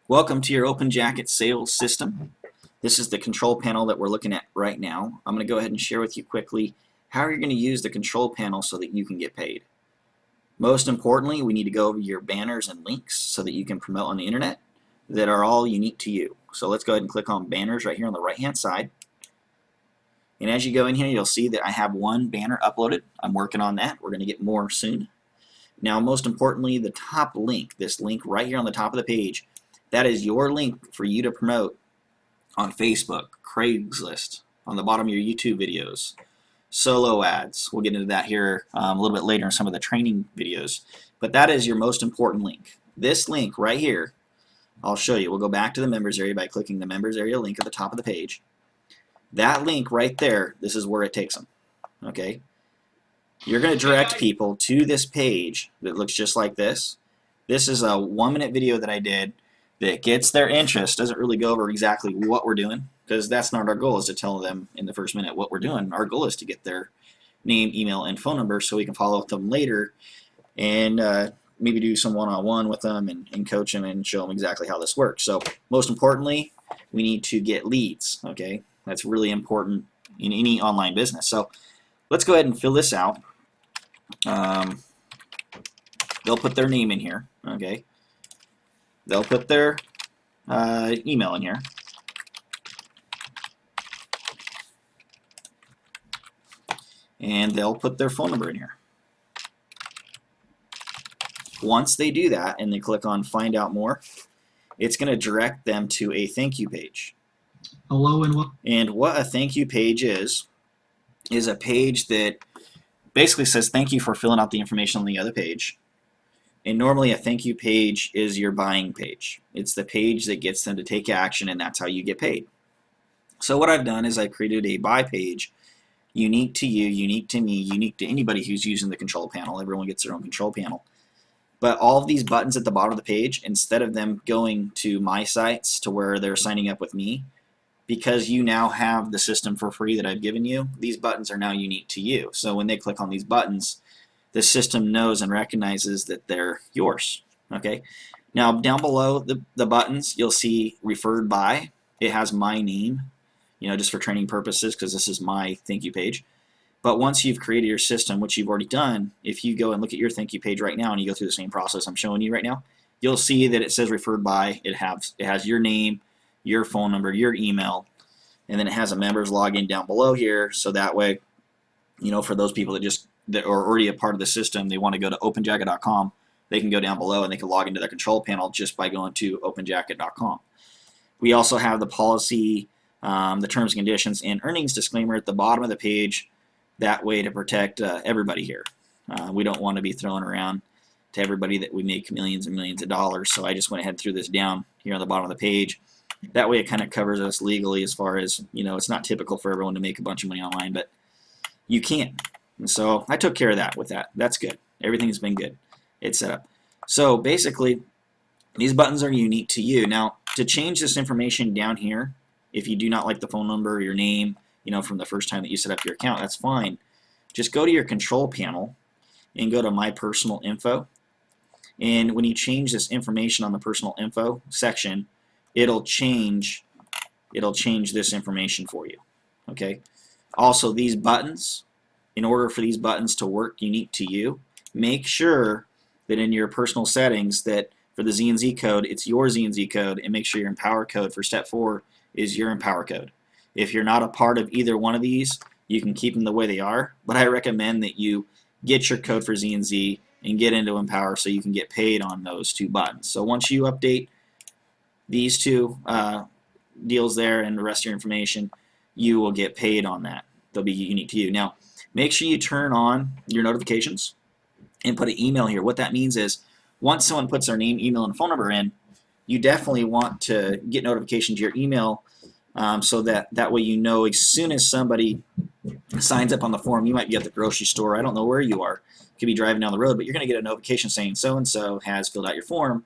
Welcome to your Open Jacket sales system. This is the control panel that we're looking at right now. I'm going to go ahead and share with you quickly how you're going to use the control panel so that you can get paid. Most importantly, we need to go over your banners and links so that you can promote on the internet that are all unique to you. So let's go ahead and click on banners right here on the right hand side. And as you go in here, you'll see that I have one banner uploaded. I'm working on that. We're going to get more soon. Now, most importantly, the top link, this link right here on the top of the page, that is your link for you to promote on Facebook, Craigslist, on the bottom of your YouTube videos, solo ads. We'll get into that here a little bit later in some of the training videos. But that is your most important link. This link right here, I'll show you. We'll go back to the members area by clicking the members area link at the top of the page. That link right there, this is where it takes them. Okay? You're going to direct people to this page that looks just like this. This is a 1-minute video that I did that gets their interest. Doesn't really go over exactly what we're doing, because that's not our goal, is to tell them in the first minute what we're doing. Our goal is to get their name, email, and phone number so we can follow up with them later and maybe do some one-on-one with them and coach them and show them exactly how this works. So most importantly, we need to get leads. Okay, that's really important in any online business. So let's go ahead and fill this out. They'll put their name in here. Okay, they'll put their email in here. And they'll put their phone number in here. Once they do that and they click on Find Out More, it's going to direct them to a thank you page. Hello and what? And what a thank you page is a page that basically says thank you for filling out the information on the other page. And normally a thank you page is your buying page. It's the page that gets them to take action, and that's how you get paid. So what I've done is I created a buy page unique to you, unique to me, unique to anybody who's using the control panel. Everyone gets their own control panel. But all of these buttons at the bottom of the page, instead of them going to my sites to where they're signing up with me, because you now have the system for free that I've given you, these buttons are now unique to you. So when they click on these buttons, the system knows and recognizes that they're yours. Okay. Now down below the buttons, you'll see referred by. It has my name, just for training purposes, because this is my thank you page. But once you've created your system, which you've already done, if you go and look at your thank you page right now and you go through the same process I'm showing you right now, you'll see that it says referred by. It has your name, your phone number, your email, and then it has a members login down below here. So that way, for those people that are already a part of the system, they want to go to openjacket.com, they can go down below and they can log into their control panel just by going to openjacket.com. We also have the policy, the terms and conditions, and earnings disclaimer at the bottom of the page, that way to protect everybody here. We don't want to be throwing around to everybody that we make millions and millions of dollars, so I just went ahead and threw this down here on the bottom of the page. That way it kind of covers us legally, as far as, it's not typical for everyone to make a bunch of money online, but you can. And so I took care of that with that. That's good. Everything's been good. It's set up. So basically, these buttons are unique to you. Now, to change this information down here, if you do not like the phone number or your name, from the first time that you set up your account, that's fine. Just go to your control panel and go to My Personal Info. And when you change this information on the Personal Info section, it'll change this information for you. Okay. Also, these buttons, in order for these buttons to work unique to you, make sure that in your personal settings that for the ZNZ code, it's your ZNZ code, and make sure your Empower code for step 4 is your Empower code. If you're not a part of either one of these, you can keep them the way they are, but I recommend that you get your code for ZNZ and get into Empower so you can get paid on those 2 buttons. So once you update these 2 deals there and the rest of your information, you will get paid on that. They'll be unique to you. Now, make sure you turn on your notifications and put an email here. What that means is, once someone puts their name, email, and phone number in, you definitely want to get notifications to your email, so that way as soon as somebody signs up on the form. You might be at the grocery store. I don't know where you are. You could be driving down the road, but you're going to get a notification saying so-and-so has filled out your form.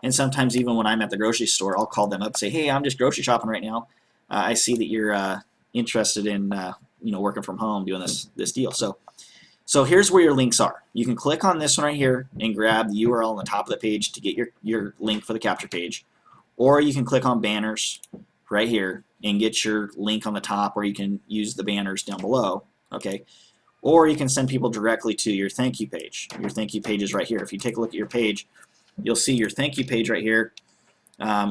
And sometimes even when I'm at the grocery store, I'll call them up and say, hey, I'm just grocery shopping right now. I see that you're interested in working from home, doing this deal. So here's where your links are. You can click on this one right here and grab the URL on the top of the page to get your link for the capture page. Or you can click on banners right here and get your link on the top, or you can use the banners down below. Okay. Or you can send people directly to your thank you page. Your thank you page is right here. If you take a look at your page, you'll see your thank you page right here.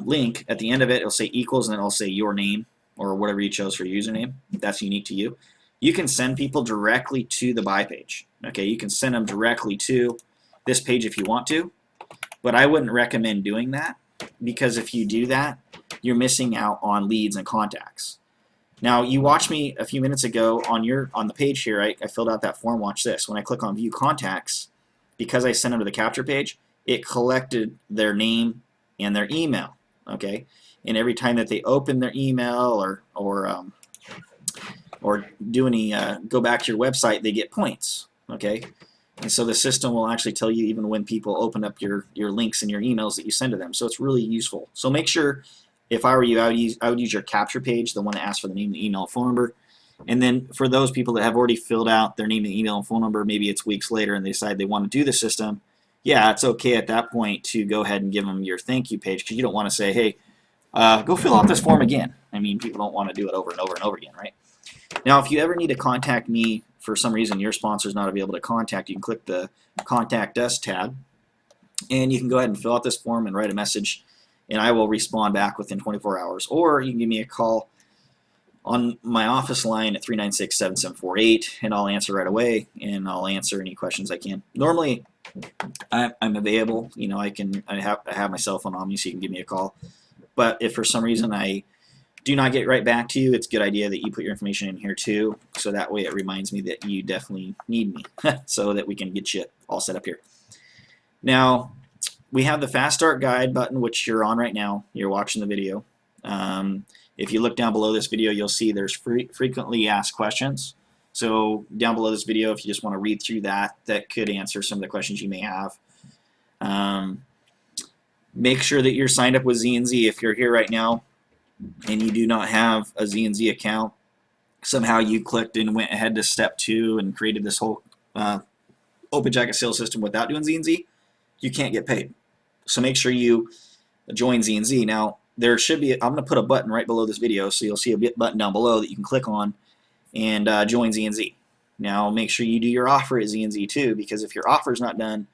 Link at the end of it, it'll say equals, and then it'll say your name or whatever you chose for your username. That's unique to you. You can send people directly to the buy page. Okay, you can send them directly to this page if you want to, but I wouldn't recommend doing that, because if you do that, you're missing out on leads and contacts. Now, you watched me a few minutes ago on the page here. I filled out that form. Watch this. When I click on View Contacts, because I sent them to the capture page, it collected their name and their email. Okay, and every time that they open their email or do any go back to your website, they get points. Okay, and so the system will actually tell you even when people open up your links and your emails that you send to them. So it's really useful. So make sure. If I were you, I would use your capture page, the one that asks for the name, the email, and phone number. And then for those people that have already filled out their name, and email, and phone number, maybe it's weeks later and they decide they want to do the system, yeah, it's okay at that point to go ahead and give them your thank you page, because you don't want to say, hey, go fill out this form again. I mean, people don't want to do it over and over and over again, right? Now, if you ever need to contact me for some reason, your sponsor's not available to contact, you can click the Contact Us tab, and you can go ahead and fill out this form and write a message, and I will respond back within 24 hours. Or you can give me a call on my office line at 396-7748, and I'll answer right away, and I'll answer any questions I can. Normally, I'm available. You know, I have my cell phone on me, so you can give me a call. But if for some reason I do not get right back to you, it's a good idea that you put your information in here too, so that way it reminds me that you definitely need me, so that we can get you all set up here. Now, we have the Fast Start Guide button, which you're on right now. You're watching the video. If you look down below this video, you'll see there's frequently asked questions. So down below this video, if you just want to read through that, that could answer some of the questions you may have. Make sure that you're signed up with ZNZ. If you're here right now and you do not have a ZNZ account, somehow you clicked and went ahead to step 2 and created this whole Open Jacket sales system without doing ZNZ, you can't get paid. So make sure you join ZNZ. Now, there should be, I'm going to put a button right below this video, so you'll see a button down below that you can click on and join ZNZ. Now, make sure you do your offer at ZNZ too, because if your offer is not done,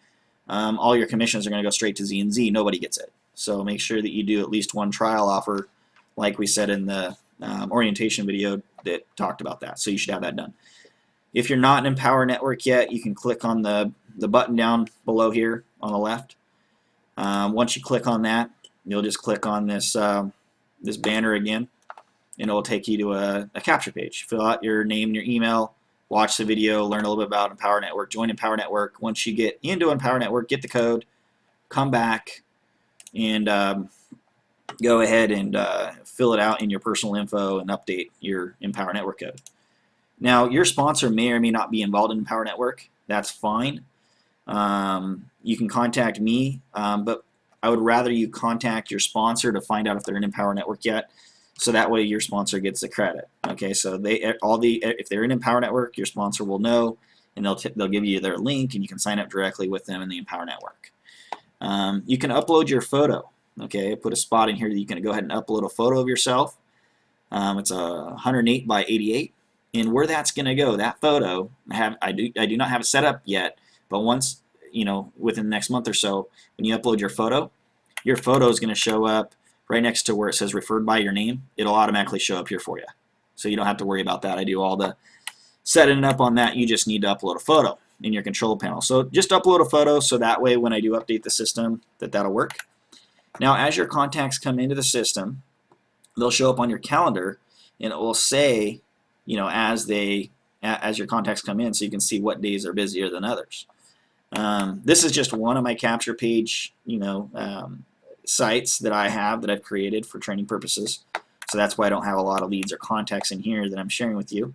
all your commissions are going to go straight to ZNZ. Nobody gets it. So make sure that you do at least one trial offer, like we said in the orientation video that talked about that. So you should have that done. If you're not in Empower Network yet, you can click on the button down below here on the left. Once you click on that, you'll just click on this this banner again, and it will take you to a capture page. Fill out your name and your email, watch the video, learn a little bit about Empower Network, join Empower Network. Once you get into Empower Network, get the code, come back, and go ahead and fill it out in your personal info and update your Empower Network code. Now, your sponsor may or may not be involved in Empower Network. That's fine. You can contact me, but I would rather you contact your sponsor to find out if they're in Empower Network yet, so that way your sponsor gets the credit. Okay, so if they're in Empower Network, your sponsor will know, and they'll give you their link, and you can sign up directly with them in the Empower Network. You can upload your photo. Okay, I put a spot in here that you can go ahead and upload a photo of yourself. It's a 108 by 88, and where that's going to go, that photo, I do not have it set up yet, but once, within the next month or so, when you upload your photo is going to show up right next to where it says referred by your name. It'll automatically show up here for you, so you don't have to worry about that. I do all the setting up on that. You just need to upload a photo in your control panel. So just upload a photo, so that way when I do update the system, that'll work. Now, as your contacts come into the system, they'll show up on your calendar, and it will say, as your contacts come in, so you can see what days are busier than others. This is just one of my capture page, sites that I've created for training purposes. So that's why I don't have a lot of leads or contacts in here that I'm sharing with you.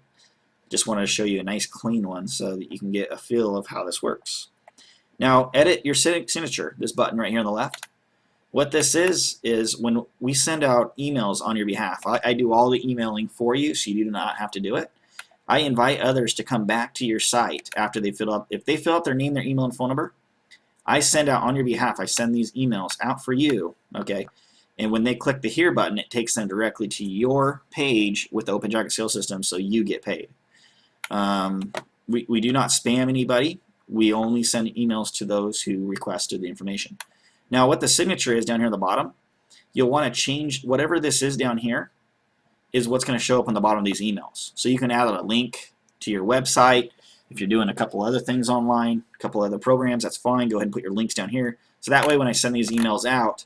Just wanted to show you a nice clean one so that you can get a feel of how this works. Now, edit your signature, this button right here on the left. What this is when we send out emails on your behalf, I do all the emailing for you, so you do not have to do it. I invite others to come back to your site after they fill up. If they fill out their name, their email, and phone number, I send out on your behalf. I send these emails out for you, okay? And when they click the Here button, it takes them directly to your page with the Open Jacket Sales System, so you get paid. We do not spam anybody. We only send emails to those who requested the information. Now, what the signature is down here at the bottom, you'll want to change whatever this is down here is what's going to show up on the bottom of these emails. So you can add a link to your website. If you're doing a couple other things online, a couple other programs, that's fine. Go ahead and put your links down here. So that way when I send these emails out,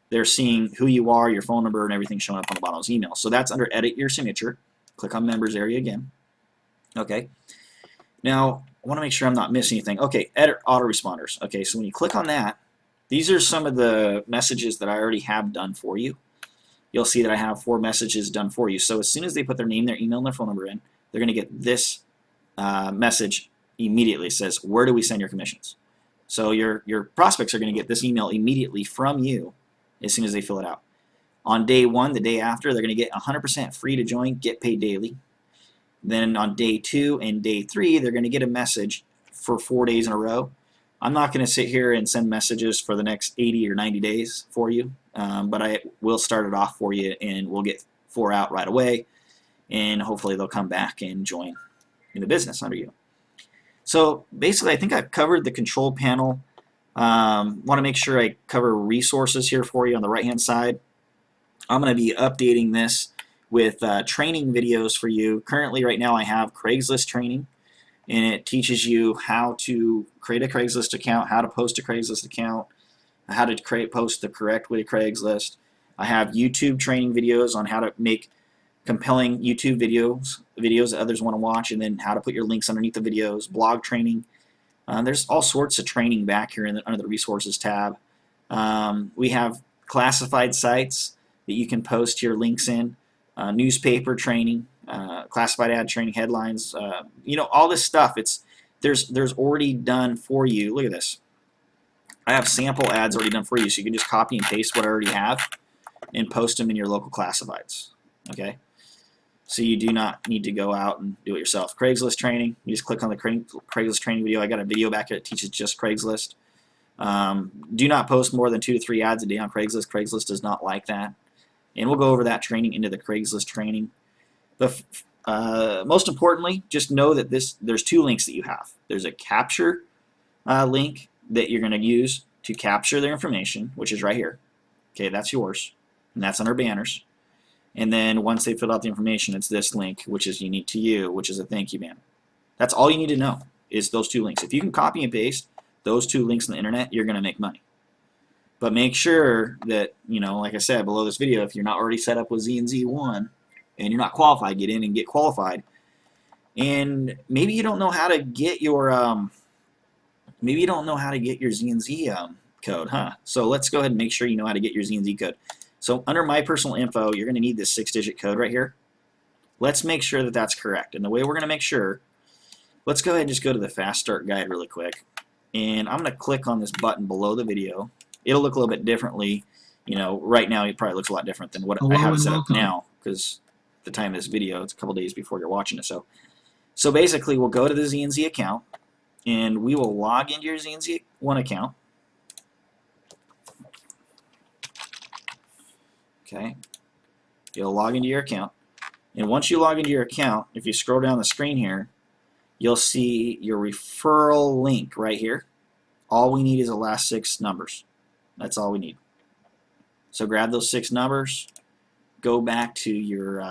they're seeing who you are, your phone number, and everything showing up on the bottom of those emails. So that's under Edit Your Signature. Click on Members area again. Okay. Now, I want to make sure I'm not missing anything. Okay, Edit Autoresponders. Okay, so when you click on that, these are some of the messages that I already have done for you. You'll see that I have 4 messages done for you. So as soon as they put their name, their email, and their phone number in, they're going to get this message immediately. It says, where do we send your commissions? So your prospects are going to get this email immediately from you as soon as they fill it out. On day 1, the day after, they're going to get 100% free to join, get paid daily. Then on day 2 and day 3, they're going to get a message for 4 days in a row. I'm not going to sit here and send messages for the next 80 or 90 days for you, but I will start it off for you, and we'll get 4 out right away, and hopefully they'll come back and join in the business under you. So basically, I think I've covered the control panel. Want to make sure I cover resources here for you on the right-hand side. I'm going to be updating this with training videos for you. Currently, right now, I have Craigslist training, and it teaches you how to create a Craigslist account, how to post a Craigslist account, how to post the correct way to Craigslist. I have YouTube training videos on how to make compelling YouTube videos that others want to watch, and then how to put your links underneath the videos, blog training. There's all sorts of training back here under the Resources tab. We have classified sites that you can post your links in, newspaper training, classified ad training, headlines, you know, all this stuff. There's already done for you. Look at this. I have sample ads already done for you, so you can just copy and paste what I already have and post them in your local classifieds. Okay, so you do not need to go out and do it yourself. Craigslist training, you just click on the Craigslist training video. I got a video back here that teaches just Craigslist. Do not post more than 2 to 3 ads a day on Craigslist. Craigslist does not like that. And we'll go over that training into the Craigslist training. Most importantly, just know that there's 2 links that you have. There's a capture link that you're going to use to capture their information, which is right here. Okay, that's yours, and that's under banners. And then once they fill out the information, it's this link, which is unique to you, which is a thank you banner. That's all you need to know is those 2 links. If you can copy and paste those 2 links on the internet, you're going to make money. But make sure that, you know, like I said below this video, if you're not already set up with ZNZ1 and you're not qualified, get in and get qualified. And maybe you don't know how to get your ZNZ code, huh? So let's go ahead and make sure you know how to get your ZNZ code. So under my personal info, you're going to need this 6-digit code right here. Let's make sure that that's correct. And the way we're going to make sure, let's go ahead and just go to the Fast Start Guide really quick. And I'm going to click on this button below the video. It'll look a little bit differently. You know, right now it probably looks a lot different than what I have it set up now, because the time of this video, it's a couple days before you're watching it. So basically, we'll go to the ZNZ account, and we will log into your ZNZ1 account. Okay, you'll log into your account, and once you log into your account, if you scroll down the screen here, you'll see your referral link right here. All we need is the last 6 numbers. That's all we need. So grab those 6 numbers, go back to your,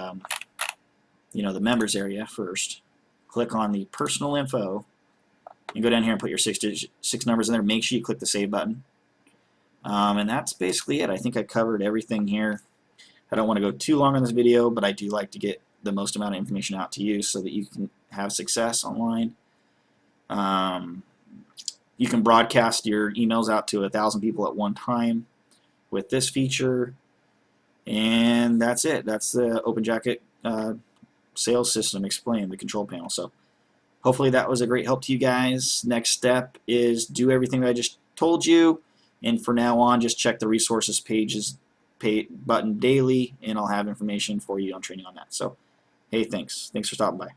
you know, the members area first. Click on the personal info, and go down here and put your 6 numbers in there. Make sure you click the save button. And that's basically it. I think I covered everything here. I don't want to go too long on this video, but I do like to get the most amount of information out to you so that you can have success online. You can broadcast your emails out to 1,000 people at one time with this feature, and that's it. That's the Open Jacket sales system explained, the control panel. So hopefully that was a great help to you guys. Next step is do everything that I just told you, and for now on, just check the resources pages button daily, and I'll have information for you on training on that. So, hey, thanks for stopping by.